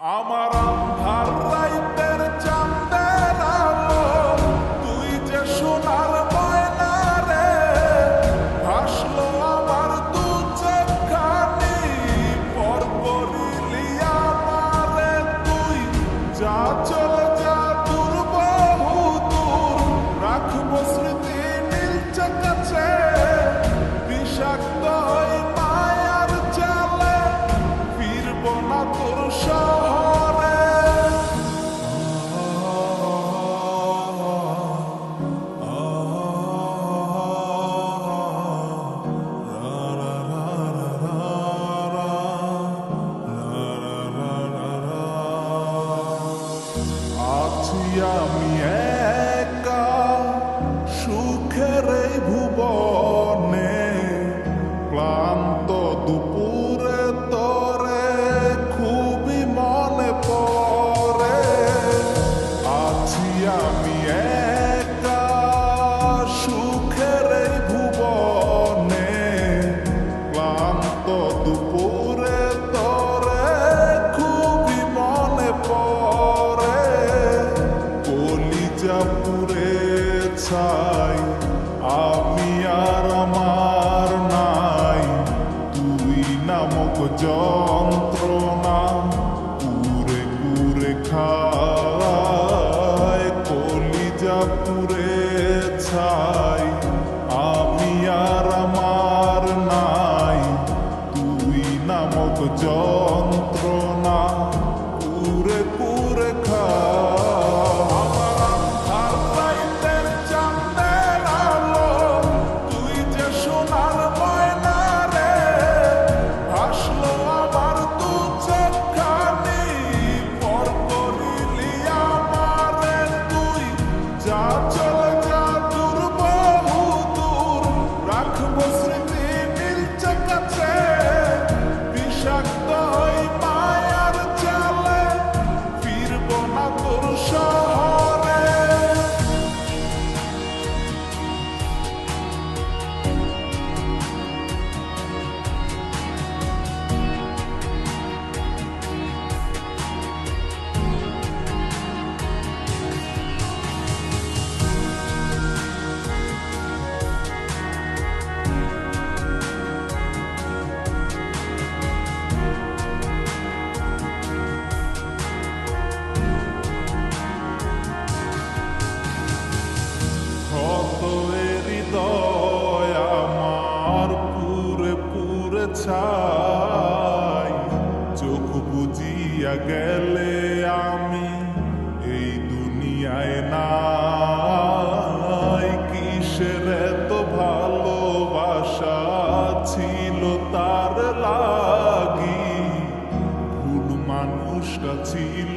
আমার আন্ধার রাইতের চাঁদের আলো, তুই যে সোনার ময়না রে, ভাসলো আমার দু চোখখানি, পর করিলি আমারে তুই। যা চলে যা দূর বহু দূর, রাখবো স্মৃতি নীলচে কাছে, বিষাক্ত ওই মায়ার জালে ফিরব না তোর শহরে। আছি আমি একা সুখের এই ভুবনে, ক্লান্ত দুপুরে তোরে খুবই মনে পড়ে। আছি আমি একা সুখের এই ভুবনে, ক্লান্ত দুপুরে তোরে খুবই মনে পড়ে। কলিজা পুড়ে ছাই, আমি আর আমার নাই, তুই নামক যন্ত্রণা পুরে পুরে খায়। কলিজা পুড়ে ছাই, আমি আর আমার নাই, তুই নামক যন্ত্রণা পুরে পুরে খায়। হৃদয় আমার পুরে পুরে ছাই, চোখ বুজিয়া গেলে আমি এই দুনিয়ায় নাই। কিসের এত ভালোবাসা ছিল তার লাগি, ভুল মানুষটা ছিল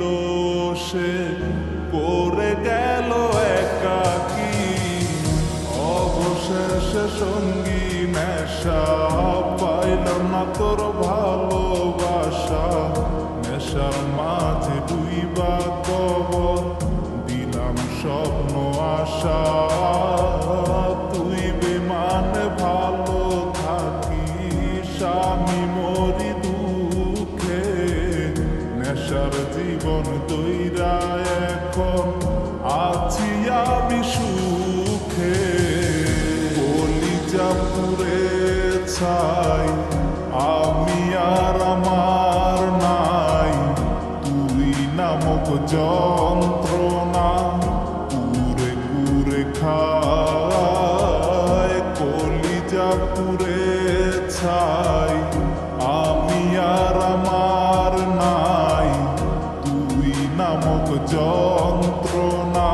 সে, করে গেল একাকী। অবশেষে সঙ্গী নেশা পাইল না তোর ভালোবাসা, নেশার মাঝে ডুইবা কবর দিলাম স্বপ্ন আশা। তুই বেমানে ভালো থাকিস, আমি মরি দুঃখে, নেশার জীবন তৈরা এখন আছি আমি সুখে। কলিজা পুড়ে ছাই, আমি আর আমার নাই, তুই নামক যন্ত্রণা পুরে পুরে খায়। কলিজা পুড়ে ছাই, আমি আর আমার নাই, তুই নামক যন্ত্রণা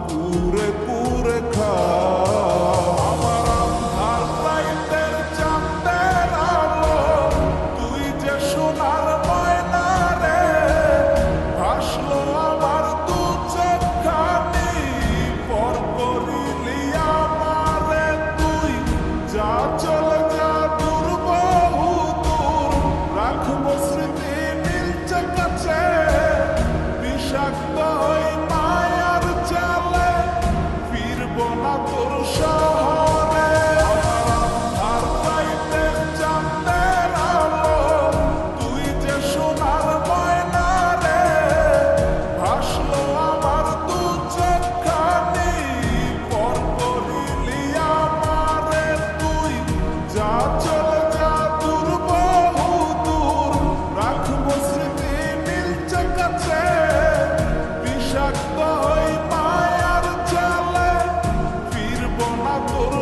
পুরে পুরে খায়। আমার আন্ধার রাইতের চাঁদের আলো, তুই যে সোনার ময়না রে, ভাসলো আমার দু চোখখানি, পর করিলি আমারে তুই। যা চলে যা দূর বহু দূর, রাখবো স্মৃতি নীলচে কাছে, বিষাক্ত তোর